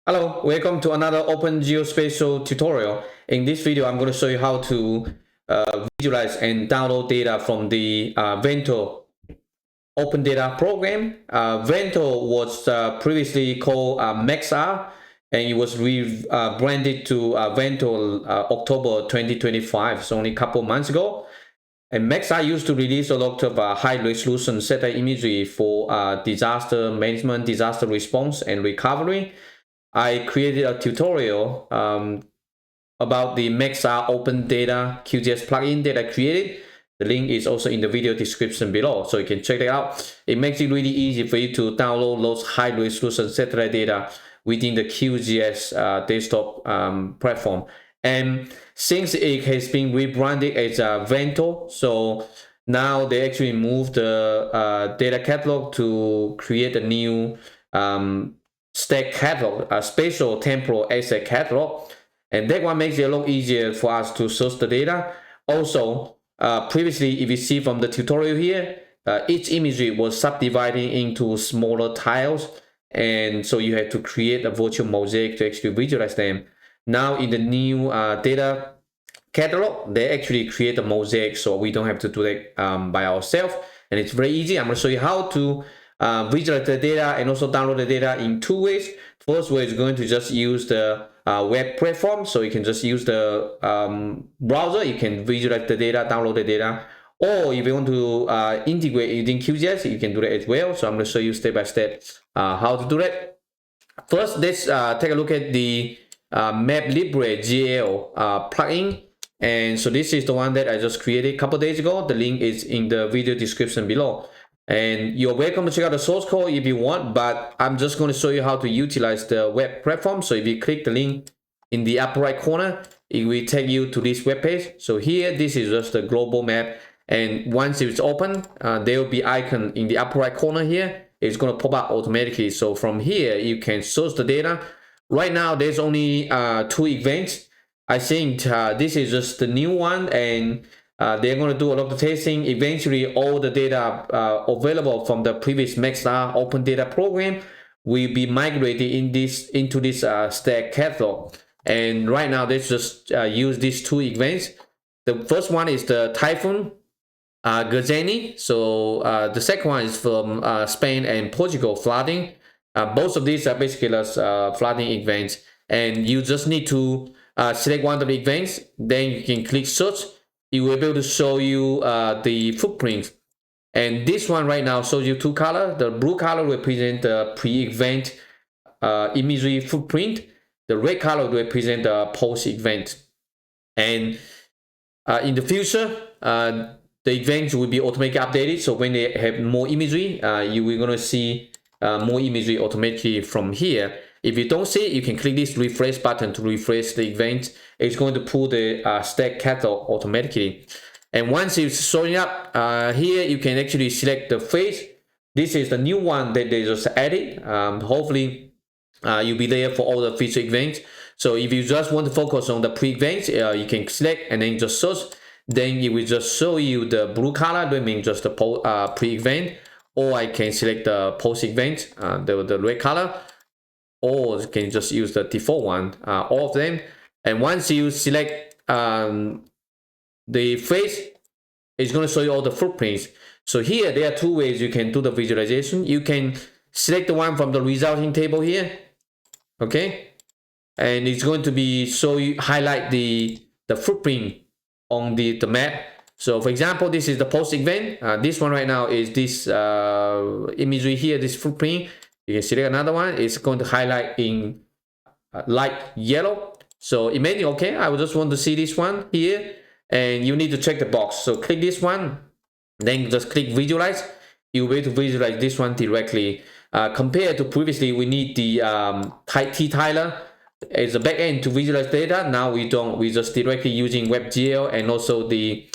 Hello, welcome to another Open Geospatial tutorial. In this video, I'm going to show you how to visualize and download data from the Vento Open Data Program. Vento was previously called Maxar, and it was rebranded to Vento October 2025, so only a couple months ago. And Maxar used to release a lot of high-resolution satellite imagery for disaster management, disaster response, and recovery. I created a tutorial about the Maxar Open Data QGIS Plugin that I created. The link is also in the video description below, so you can check it out. It makes it really easy for you to download those high-resolution satellite data within the QGIS desktop platform. And since it has been rebranded as Vento, so now they actually moved the data catalog to create a new stack catalog, a spatial temporal asset catalog, and that one makes it a lot easier for us to source the data. Also, previously, if you see from the tutorial here, each imagery was subdivided into smaller tiles, and so you had to create a virtual mosaic to actually visualize them. Now in the new data catalog, they actually create a mosaic, so we don't have to do that by ourselves, and it's very easy. I'm going to show you how to visualize the data and also download the data in two ways. First way is going to just use the web platform, so you can just use the browser. You can visualize the data, download the data, or if you want to integrate using QGIS, you can do that as well. So I'm going to show you step by step how to do that. First, let's take a look at the MapLibre GL plugin. And so this is the one that I just created a couple days ago. The link is in the video description below. And you're welcome to check out the source code if you want, but I'm just going to show you how to utilize the web platform. So if you click the link in the upper right corner, it will take you to this web page. So here, this is just the global map. And once it's open, there will be icon in the upper right corner here. It's going to pop up automatically. So from here, you can source the data. Right now, there's only 2 events. I think this is just the new one, and they're going to do a lot of testing. Eventually, all the data available from the previous Maxar Open Data Program will be migrated into this stack catalog. And right now, let's just use these 2 events. The first one is the Typhoon Gazani. So the second one is from Spain and Portugal flooding. Both of these are basically flooding events, and you just need to select one of the events. Then you can click search. It will be able to show you the footprint. And this one right now shows you 2 colors. The blue color represents the pre-event imagery footprint. The red color represents the post-event. And in the future, the events will be automatically updated. So when they have more imagery, you will going to see more imagery automatically from here. If you don't see it, you can click this refresh button to refresh the event. It's going to pull the stack catalog automatically. And once it's showing up here, you can actually select the phase. This is the new one that they just added. Hopefully, you'll be there for all the future events. So if you just want to focus on the pre-events, you can select and then just search. Then it will just show you the blue color, that means just the pre-event. Or I can select the post-event, the red color. Or you can just use the default one, all of them. And once you select the face, it's going to show you all the footprints. So here, there are 2 ways you can do the visualization. You can select the one from the resulting table here, okay? And it's going to be highlight the footprint on the map. So for example, this is the post event. This one right now is this imagery here, this footprint. You can select another one. It's going to highlight in light yellow. So imagine, okay, I would just want to see this one here, and you need to check the box. So click this one, then just click visualize. You'll be able to visualize this one directly. Compared to previously, we need the T-tiler as a backend to visualize data. Now we don't. We're just directly using WebGL and also the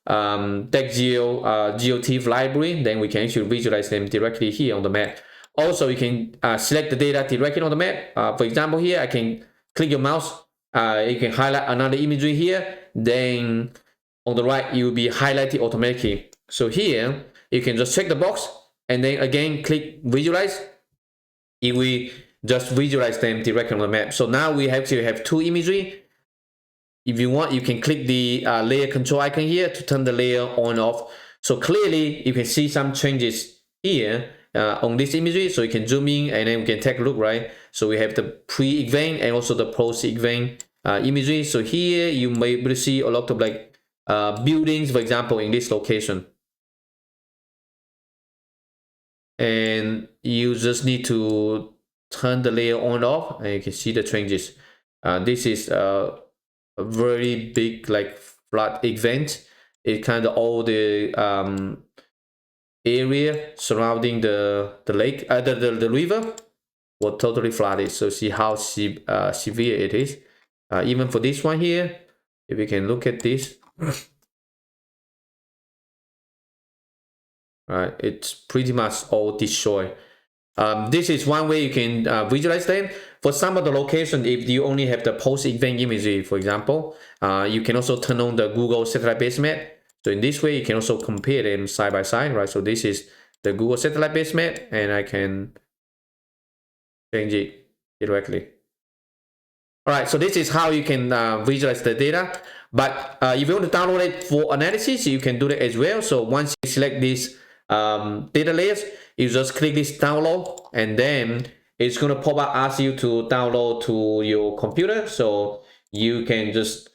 DuckDB GeoTIFF library. Then we can actually visualize them directly here on the map. Also, you can select the data directly on the map. For example, here I can click your mouse. You can highlight another imagery here. Then on the right, it will be highlighted automatically. So here, you can just check the box and then again click visualize. It will just visualize them directly on the map. So now we actually have two imagery. If you want, you can click the layer control icon here to turn the layer on off. So clearly you can see some changes here on this imagery. So you can zoom in and then we can take a look, right? So we have the pre-event and also the post-event imagery. So here you may be able to see a lot of like buildings, for example, in this location. And you just need to turn the layer on off and you can see the changes. This is a very big like flood event. It kind of all the area surrounding the lake, the river was totally flooded. So see how severe it is. Even for this one here, if we can look at this, right, it's pretty much all destroyed. This is one way you can visualize them. For some of the location, if you only have the post-event imagery, for example, you can also turn on the Google satellite-based map. So in this way, you can also compare them side by side, right? So this is the Google satellite-based map, and I can change it directly. All right, so this is how you can visualize the data. But if you want to download it for analysis, you can do that as well. So once you select these data layers, you just click this download, and then it's going to pop up, ask you to download to your computer. So you can just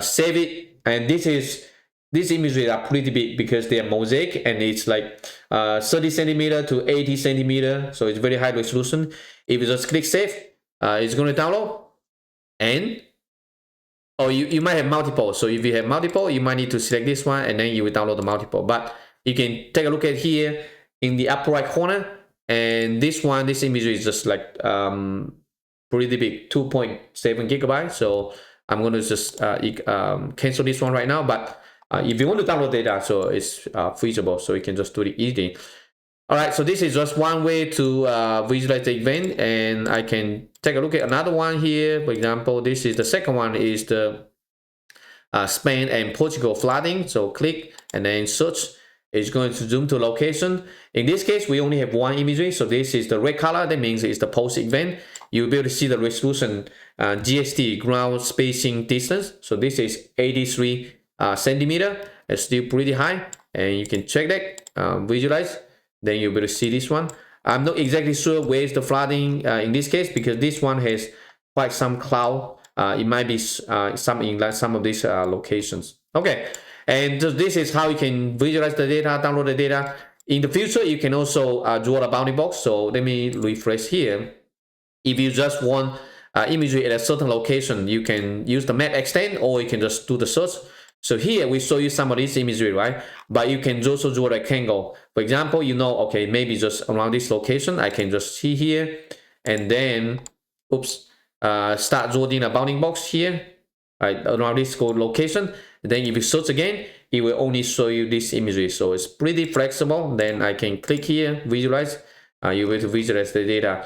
save it. And these images are pretty big because they are mosaic, and it's like 30 centimeter to 80 centimeter. So it's very high resolution. If you just click save, it's going to download. And you might have multiple. So if you have multiple, you might need to select this one, and then you will download the multiple. But you can take a look at here in the upper right corner, and this image is just like pretty big, 2.7 gigabytes. So I'm going to just cancel this one right now. But if you want to download data, so it's feasible, so you can just do it easily. All right, so this is just one way to visualize the event, and I can take a look at another one here. For example, this is the second one, is the Spain and Portugal flooding. So click and then search. It's going to zoom to location. In this case, we only have one imagery. So this is the red color. That means it's the post event. You'll be able to see the resolution, GST, ground spacing distance. So this is 83 centimeter. It's still pretty high, and you can check that, visualize. Then you'll be able to see this one. I'm not exactly sure where is the flooding in this case, because this one has quite some cloud. It might be some in some of these locations. Okay. And this is how you can visualize the data, download the data. In the future, you can also draw a bounding box. So let me refresh here. If you just want imagery at a certain location, you can use the map extend, or you can just do the search. So here we show you some of this imagery, right? But you can also draw a rectangle. For example, okay, maybe just around this location, I can just see here, and then, start drawing a bounding box here, right, around this location. Then if you search again, it will only show you this imagery. So it's pretty flexible. Then I can click here, visualize. You will visualize the data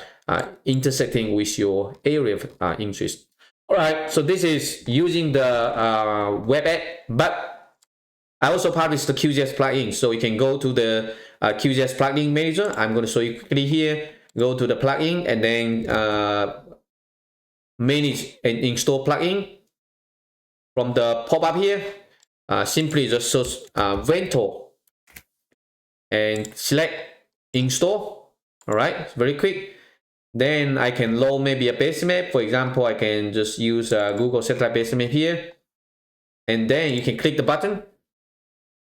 intersecting with your area of interest. All right, so this is using the web app, but I also published the QGIS plugin. So you can go to the QGIS plugin manager. I'm going to show you quickly here. Go to the plugin, and then manage and install plugin. From the pop-up here, simply just search Vento and select install. All right, it's very quick. Then I can load maybe a base map. For example, I can just use Google satellite base map here, and then you can click the button.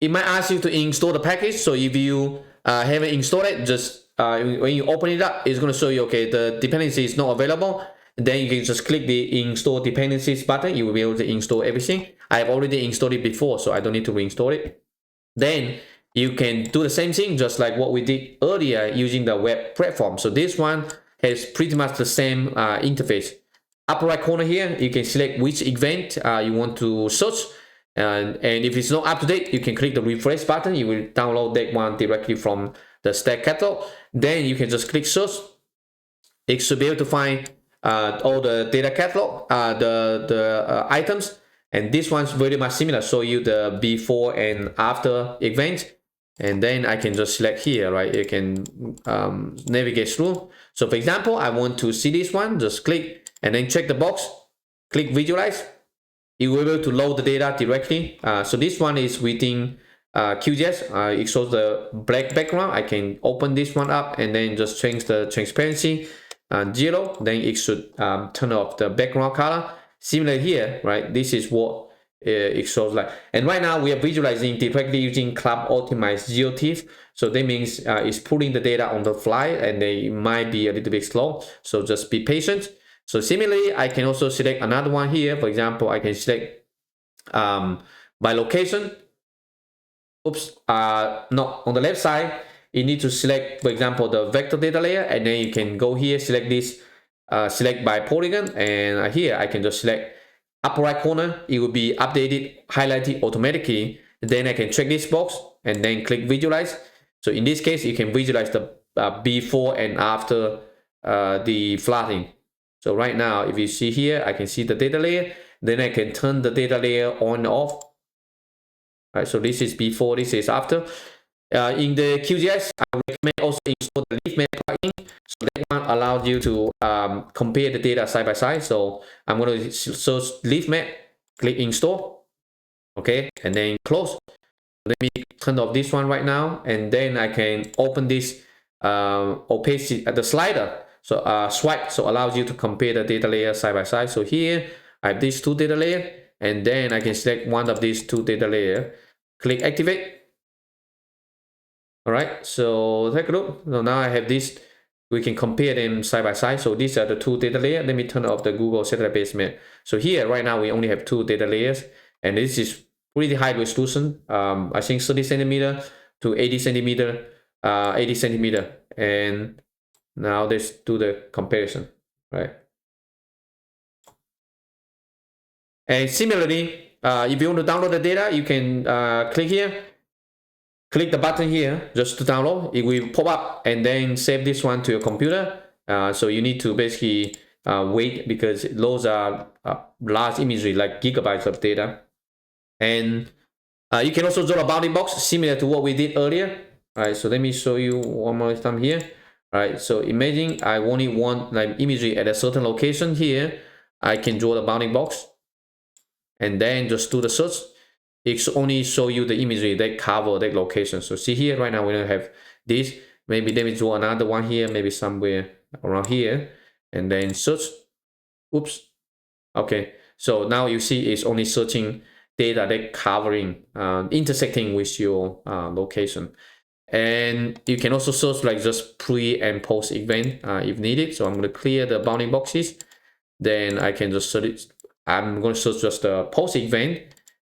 It might ask you to install the package. So if you haven't installed it, just when you open it up, it's going to show you, okay, the dependency is not available. Then you can just click the install dependencies button. You will be able to install everything. I've already installed it before, so I don't need to reinstall it. Then you can do the same thing, just like what we did earlier using the web platform. So this one has pretty much the same interface. Upper right corner here, you can select which event you want to search. And if it's not up to date, you can click the refresh button. You will download that one directly from the stack catalog. Then you can just click search. It should be able to find all the data catalog, the items, and this one's very much similar. Show you the before and after event. and then I can just select here, right? You can navigate through. So for example, I want to see this one, just click and then check the box, click visualize. You will be able to load the data directly. So this one is within QGIS. It shows the black background. I can open this one up and then just change the transparency 0. Then it should turn off the background color. Similar here, right? This is what it shows like. And right now we are visualizing directly using Cloud Optimized GeoTIFF. So that means it's pulling the data on the fly, and they might be a little bit slow. So just be patient. So similarly, I can also select another one here. For example, I can select by location. Oops, no, on the left side, you need to select, for example, the vector data layer, and then you can go here, select this, select by polygon, and here I can just select upper right corner. It will be updated, highlighted automatically. Then I can check this box and then click visualize. So in this case, you can visualize the before and after the flooding. So right now, if you see here, I can see the data layer. Then I can turn the data layer on and off. All right, so this is before, this is after. In the QGIS, I recommend also install the leaf map plugin. So that one allows you to compare the data side by side. So I'm going to search leaf map, click install, okay, and then close. Let me turn off this one right now, and then I can open this opacity the slider. So swipe, so allows you to compare the data layer side by side. So here I have these two data layer, and then I can select one of these two data layer, click activate. All right, so take a look. So now I have this. We can compare them side by side. So these are the two data layers. Let me turn off the Google satellite based map. So here right now we only have two data layers, and this is pretty high resolution. I think 30 centimeter to 80 centimeter, 80 centimeter. And now let's do the comparison, right? And similarly, if you want to download the data, you can click here. Click the button here just to download. It will pop up, and then save this one to your computer. So you need to basically wait, because those are large imagery, like gigabytes of data. And you can also draw a bounding box similar to what we did earlier. All right, so let me show you one more time here. All right, so imagine I only want like imagery at a certain location here. I can draw the bounding box and then just do the search. It only show you the imagery that cover that location. So see here, right now we don't have this. Maybe let me draw another one here, maybe somewhere around here, and then search. Oops. Okay, so now you see it's only searching data that covering, intersecting with your location. And you can also search like just pre and post event if needed. So I'm going to clear the bounding boxes. Then I can just search it. I'm going to search just the post event.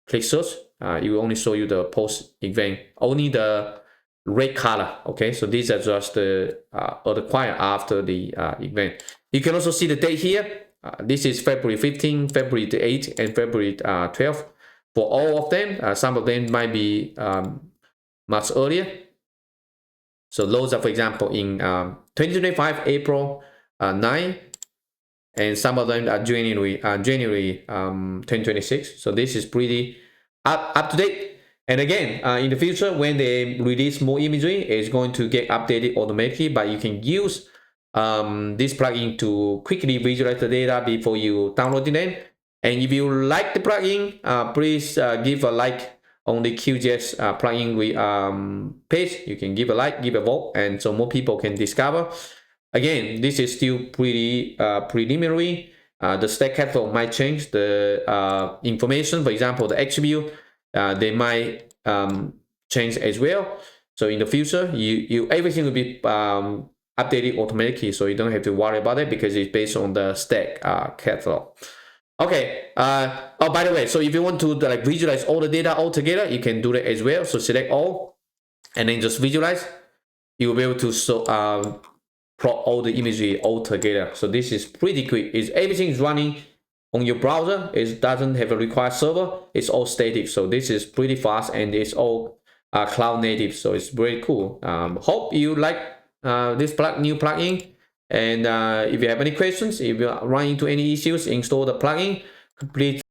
Click search. It will only show you the post event, only the red color. Okay, so these are just the required after the event. You can also see the date here. This is February 15, February 8, and February 12. For all of them, some of them might be much earlier. So those are, for example, in 2025 April 9, and some of them are January 2026. So this is pretty up to date. And again, in the future, when they release more imagery, it's going to get updated automatically. But you can use this plugin to quickly visualize the data before you download them. And if you like the plugin, please give a like on the QGIS plugin page. You can give a like, give a vote, and so more people can discover. Again, this is still pretty preliminary. The stack catalog might change. The information, for example, the attribute, they might change as well. So in the future, everything will be updated automatically, so you don't have to worry about it, because it's based on the stack catalog. Okay. Oh, by the way, so if you want to like visualize all the data all together, you can do that as well. So select all, and then just visualize. You will be able to plot all the imagery all together. So this is pretty quick. Everything is running on your browser. It doesn't have a required server. It's all static. So this is pretty fast, and it's all cloud native. So it's very cool. Hope you like this new plugin. And if you have any questions, if you run into any issues, install the plugin. Please